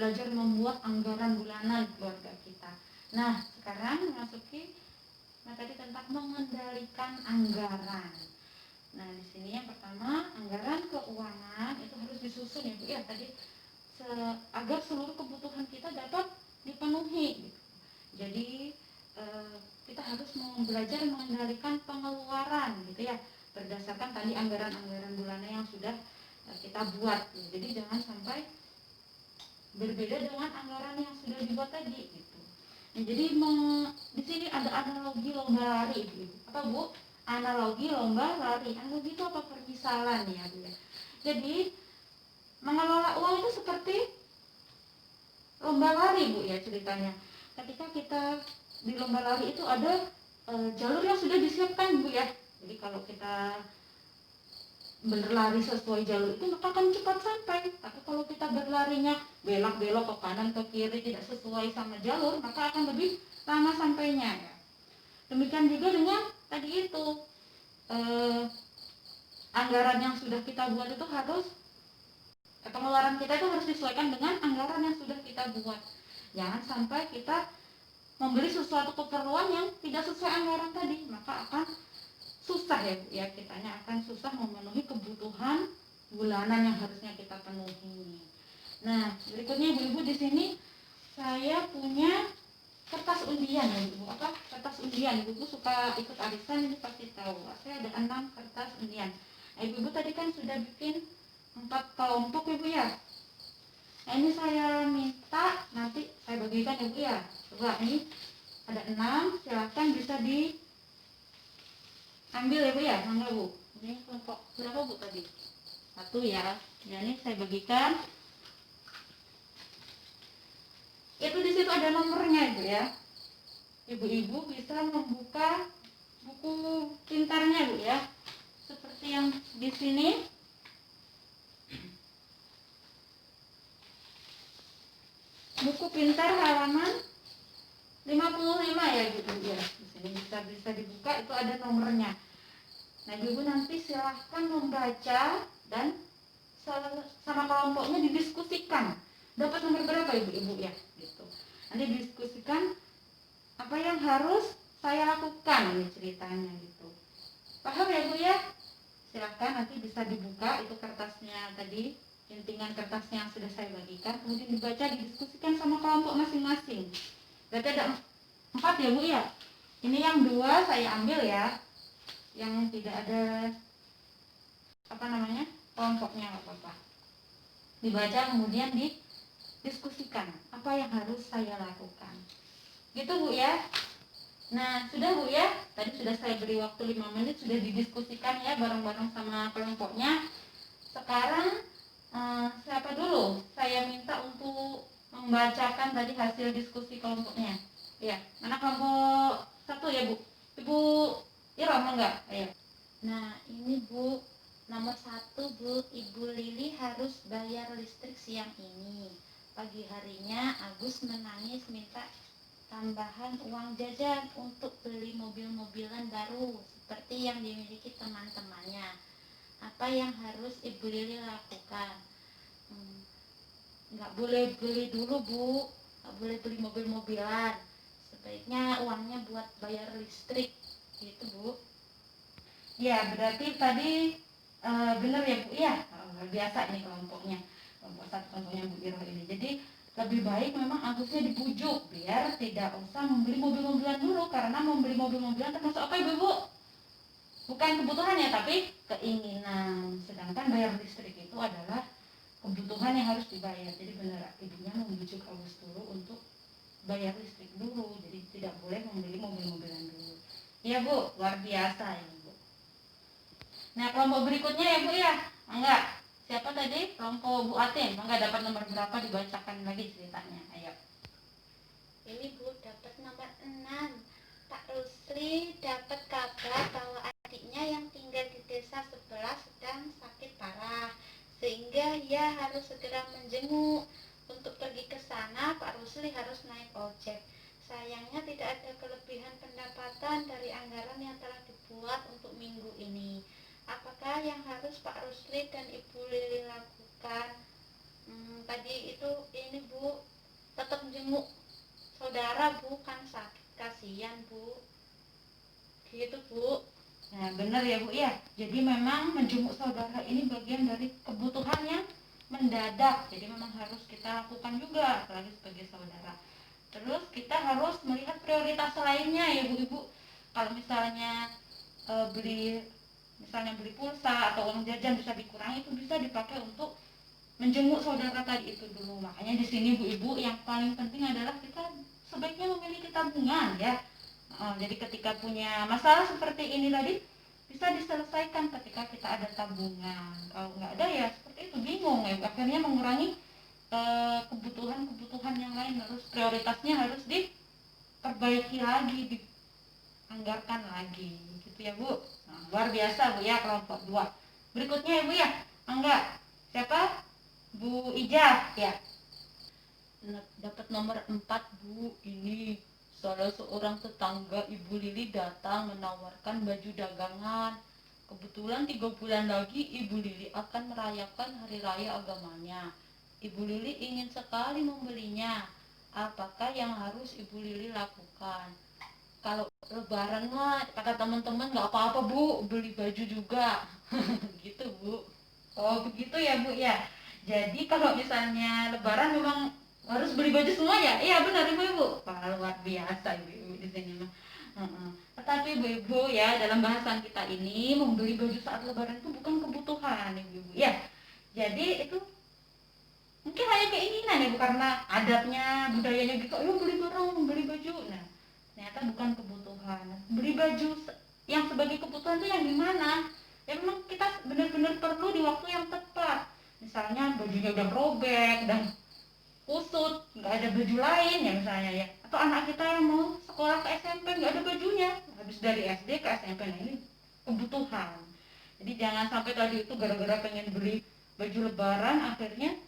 belajar membuat anggaran bulanan keluarga kita. Nah, sekarang memasuki materi tentang mengendalikan anggaran. Nah, di sini yang pertama, anggaran keuangan itu harus disusun ya Bu ya, tadi agar seluruh kebutuhan kita dapat dipenuhi gitu. Jadi kita harus belajar mengendalikan pengeluaran gitu ya, berdasarkan tadi anggaran-anggaran bulanan yang sudah kita buat. Jadi jangan sampai berbeda dengan anggaran yang sudah dibuat tadi gitu. Nah, jadi di sini ada analogi lomba lari Ibu. Apa Bu? Analogi lomba lari. Analogi itu apa? Permisalan ya Bu ya. Jadi mengelola uang itu seperti lomba lari Bu ya ceritanya. Ketika kita di lomba lari itu ada jalur yang sudah disiapkan Bu ya. Jadi kalau kita berlari sesuai jalur itu maka akan cepat sampai. Tapi kalau kita berlarinya belok-belok ke kanan ke kiri tidak sesuai sama jalur, maka akan lebih lama sampainya ya. Demikian juga dengan tadi itu anggaran yang sudah kita buat itu harus pengeluaran kita itu harus disesuaikan dengan anggaran yang sudah kita buat. Jangan sampai kita membeli sesuatu keperluan yang tidak sesuai anggaran tadi, maka akan susah ya Bu ya, kitanya akan susah memenuhi kebutuhan bulanan yang harusnya kita penuhi. Nah, berikutnya Ibu-ibu di sini saya punya kertas undian ya Ibu. Apa? Kertas undian. Ibu suka ikut arisan ini pasti tahu. Saya ada 6 kertas undian. Nah, Ibu tadi kan sudah bikin 4 kelompok Ibu ya. Nah, ini saya minta nanti saya bagikan Ibu ya. Coba ini ada 6, silakan bisa diambil ya Bu ya. Mangga Bu. Ini kelompok berapa Bu tadi? 1 ya. Ya ini saya bagikan. Itu di situ ada nomornya Ibu ya. Ibu-ibu bisa membuka buku pintarnya Bu ya. Seperti yang di sini. Buku pintar halaman 55 ya Ibu ya. Di sini bisa dibuka, itu ada nomornya. Nah, Ibu nanti silahkan membaca dan sama kelompoknya didiskusikan. Dapat nomor berapa Ibu ya? Gitu. Nanti diskusikan apa yang harus saya lakukan ini ceritanya gitu. Paham ya Bu ya? Silahkan nanti bisa dibuka itu kertasnya tadi, intingan kertasnya yang sudah saya bagikan, kemudian dibaca, didiskusikan sama kelompok masing-masing. Berarti ada 4 ya Bu ya. Ini yang 2 saya ambil ya, yang tidak ada kelompoknya nggak apa-apa. Dibaca kemudian didiskusikan apa yang harus saya lakukan. Gitu Bu ya. Nah, sudah Bu ya. Tadi sudah saya beri waktu 5 menit, sudah didiskusikan ya bareng-bareng sama kelompoknya. Sekarang siapa dulu? Saya minta untuk membacakan tadi hasil diskusi kelompoknya. Ya, mana kelompok 1 ya Bu? Ibu Ira enggak? Ayo. Nah, ini Bu, nomor 1 Bu, Ibu Lili harus bayar listrik siang ini. Pagi harinya Agus menangis minta tambahan uang jajan untuk beli mobil-mobilan baru seperti yang dimiliki teman-temannya. Apa yang harus Ibu Lili lakukan? Nggak boleh beli dulu Bu, nggak boleh beli mobil-mobilan. Sebaiknya uangnya buat bayar listrik, gitu Bu. Ya, berarti tadi benar ya Bu ya. Biasa ini kelompoknya, kelompok 1 kelompoknya Bu Iro ini. Jadi lebih baik memang Agusnya dibujuk biar tidak usah membeli mobil-mobilan dulu, karena membeli mobil-mobilan termasuk apa Ibu? Bukan kebutuhan ya, tapi keinginan. Sedangkan bayar listrik itu adalah kebutuhan yang harus dibayar. Jadi benar ibunya membujuk Agus dulu untuk bayar listrik dulu. Jadi tidak boleh membeli mobil-mobilan dulu. Iya Bu, luar biasa ini Bu. Nah, kelompok berikutnya ya Bu ya. Enggak. Siapa tadi? Kelompok Bu Atin. Enggak dapat nomor berapa, dibacakan lagi ceritanya. Ayo. Ini Bu dapat nomor 6. Pak Rusli dapat kabar bahwa adiknya yang tinggal di desa sebelah sedang sakit parah, sehingga ia harus segera menjenguk. Untuk pergi ke sana, Pak Rusli harus naik ojek. Sayangnya tidak ada kelebihan pendapatan dari anggaran yang telah dibuat untuk minggu ini. Apakah yang harus Pak Rusli dan Ibu Lili lakukan? Tadi itu ini Bu, menjenguk saudara Bu, kan sakit, kasihan Bu, gitu Bu. Nah, benar ya Bu ya. Jadi memang menjenguk saudara ini bagian dari kebutuhan yang mendadak. Jadi memang harus kita lakukan juga apalagi sebagai saudara. Terus kita harus melihat prioritas lainnya ya Bu Ibu. Kalau misalnya beli pulsa atau uang jajan bisa dikurangi, itu bisa dipakai untuk menjenguk saudara tadi itu dulu. Makanya di sini Bu Ibu yang paling penting adalah kita sebaiknya memiliki tabungan ya. Jadi ketika punya masalah seperti ini tadi bisa diselesaikan ketika kita ada tabungan. Kalau nggak ada ya seperti itu, bingung ya, akhirnya mengurangi kebutuhan-kebutuhan yang lain, harus prioritasnya harus diperbaiki lagi, dianggarkan lagi gitu ya Bu. Nah, luar biasa Bu ya kelompok 2. Berikutnya ya Bu ya, enggak siapa, Bu Ijah ya, dapat nomor 4 Bu. Ini salah seorang tetangga Ibu Lili datang menawarkan baju dagangan. Kebetulan 3 bulan lagi Ibu Lili akan merayakan hari raya agamanya. Ibu Lili ingin sekali membelinya. Apakah yang harus Ibu Lili lakukan? Kalau lebaran mah kata teman-teman nggak apa-apa Bu, beli baju juga. Gitu Bu. oh begitu ya Bu ya. Jadi kalau misalnya lebaran memang harus beli baju semua ya? Iya benar Ibu-ibu. Wah, luar biasa Ibu-ibu di sini mah. Tetapi Ibu-ibu ya, dalam bahasan kita ini membeli baju saat lebaran itu bukan kebutuhan Ibu-ibu ya. Jadi itu mungkin hanya keinginan ya Bu, karena adatnya, budayanya gitu, ayo beli barang, beli baju. Nah, ternyata bukan kebutuhan. Beli baju yang sebagai kebutuhan itu yang gimana? Ya memang kita benar-benar perlu di waktu yang tepat. Misalnya bajunya udah robek dan kusut, nggak ada baju lain ya misalnya ya. Atau anak kita yang mau sekolah ke SMP nggak ada bajunya, habis dari SD ke SMP, nah ini kebutuhan. Jadi jangan sampai tadi itu gara-gara pengen beli baju lebaran akhirnya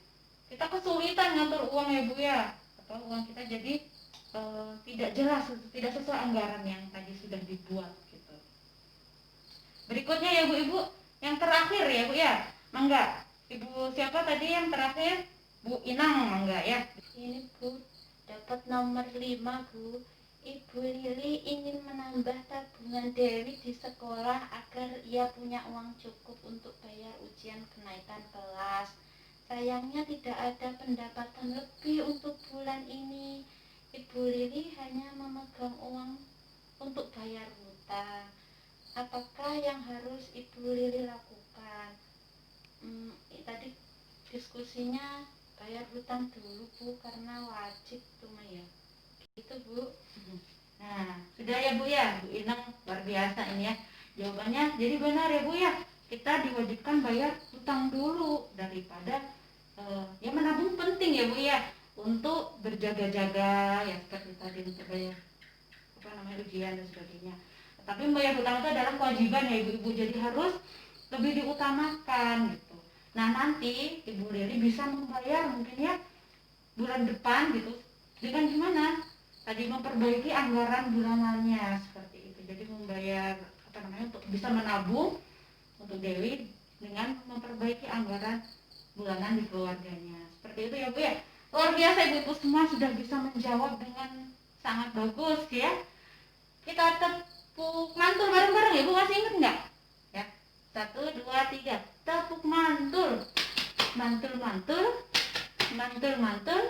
kita kesulitan ngatur uang ya Bu ya, atau uang kita jadi tidak jelas, tidak sesuai anggaran yang tadi sudah dibuat gitu. Berikutnya ya Bu Ibu, yang terakhir ya Bu ya, mangga Ibu siapa tadi yang terakhir? Bu Inang mangga ya. Ini Bu, dapat nomor 5 Bu. Ibu Lili ingin menambah tabungan Dewi di sekolah agar ia punya uang cukup untuk bayar ujian kenaikan kelas. Sayangnya tidak ada pendapatan lebih untuk bulan ini. Ibu Lili hanya memegang uang untuk bayar hutang. Apakah yang harus Ibu Lili lakukan? Tadi diskusinya bayar hutang dulu Bu, karena wajib cuma ya. Gitu Bu. Nah, sudah ya Bu ya, Bu Inang luar biasa ini ya. Jawabannya jadi benar ya Bu ya. Kita diwajibkan bayar hutang dulu daripada ya menabung penting ya Bu ya, untuk berjaga-jaga ya seperti tadi untuk bayar ujian dan sebagainya. Tapi membayar hutang itu adalah kewajiban ya Ibu-ibu, jadi harus lebih diutamakan gitu. Nah nanti Ibu Lili bisa membayar mungkin ya bulan depan gitu dengan gimana? Tadi memperbaiki anggaran bulanannya seperti itu. Jadi membayar untuk bisa menabung untuk Dewi dengan memperbaiki anggaran bulanan di keluarganya. Seperti itu ya Bu ya. Luar biasa Ibu-ibu semua sudah bisa menjawab dengan sangat bagus ya. Kita tepuk mantul bareng-bareng ya Bu, masih ingat nggak? Ya, 1, 2, 3, tepuk mantul, mantul, mantul, mantul, mantul,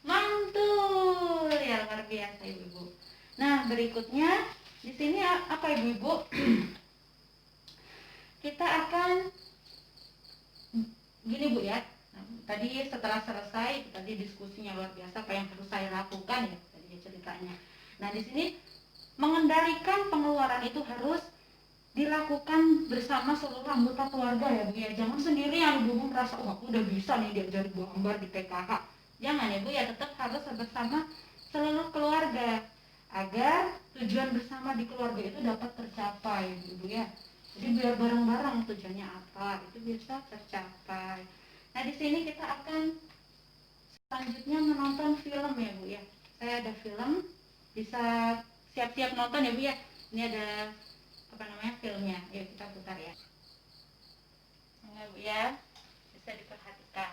mantul. Ya luar biasa Ibu-ibu. Nah berikutnya di sini apa Ibu-ibu? Kita akan gini Bu ya. Nah, tadi setelah selesai tadi diskusinya luar biasa apa yang harus saya lakukan ya tadi ceritanya. Nah di sini mengendalikan pengeluaran itu harus dilakukan bersama seluruh anggota keluarga ya Bu ya. Jangan sendirian Ibu merasa oh aku udah bisa nih diajari buang gambar di PKH. Jangan ya Bu ya, tetap harus bersama seluruh keluarga agar tujuan bersama di keluarga itu dapat tercapai Ibu ya. Jadi biar bareng-bareng tujuannya apa itu bisa tercapai. Nah di sini kita akan selanjutnya menonton film ya Bu ya. Saya ada film, bisa siap-siap nonton ya Bu ya. Ini ada filmnya. Yuk kita putar ya. Nah Bu ya, bisa diperhatikan.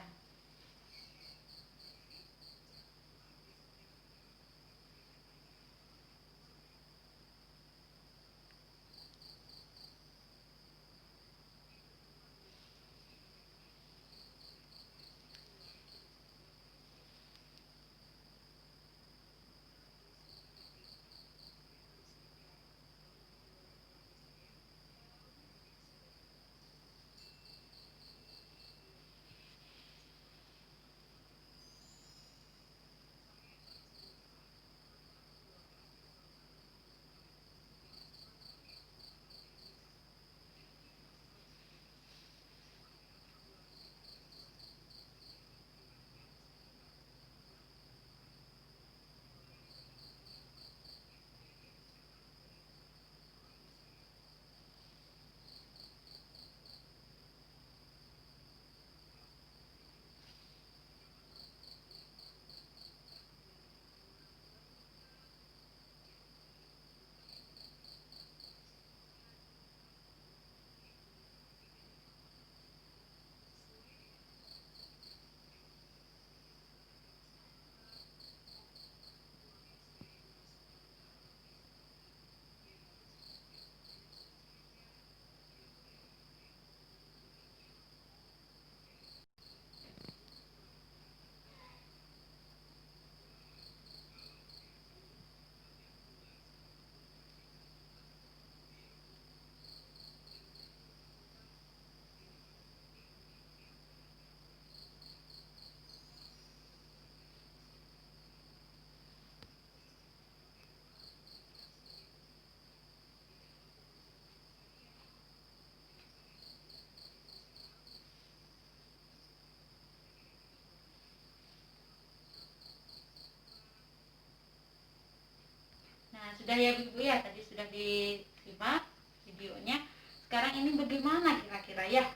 Sudah ya Bu ya, tadi sudah disimak videonya. Sekarang ini bagaimana kira-kira ya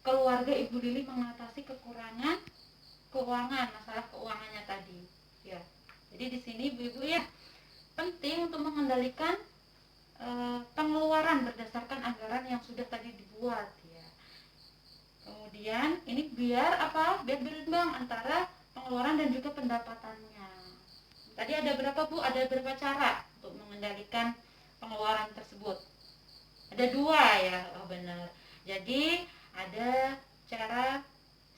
keluarga Ibu Lili mengatasi kekurangan keuangan, masalah keuangannya tadi ya. Jadi di sini Ibu ya, penting untuk mengendalikan pengeluaran berdasarkan anggaran yang sudah tadi dibuat ya. Kemudian ini biar apa? Biar berimbang antara pengeluaran dan juga pendapatannya. Tadi ada berapa Bu? Ada berapa cara untuk mengendalikan pengeluaran tersebut? Ada 2 ya, oh benar. Jadi ada cara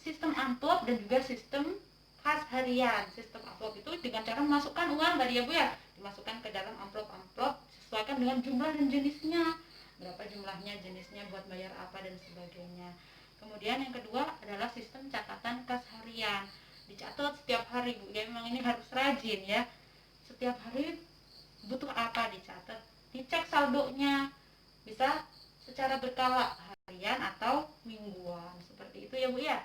sistem amplop dan juga sistem kas harian. Sistem amplop itu dengan cara memasukkan uang tadi ya Bu ya, dimasukkan ke dalam amplop-amplop sesuaikan dengan jumlah dan jenisnya, berapa jumlahnya, jenisnya, buat bayar apa dan sebagainya. Kemudian yang kedua adalah sistem catatan kas harian, dicatat setiap hari Bu ya, memang ini harus rajin ya, setiap hari butuh apa dicatat, dicek saldonya, bisa secara berkala harian atau mingguan, seperti itu ya Bu ya.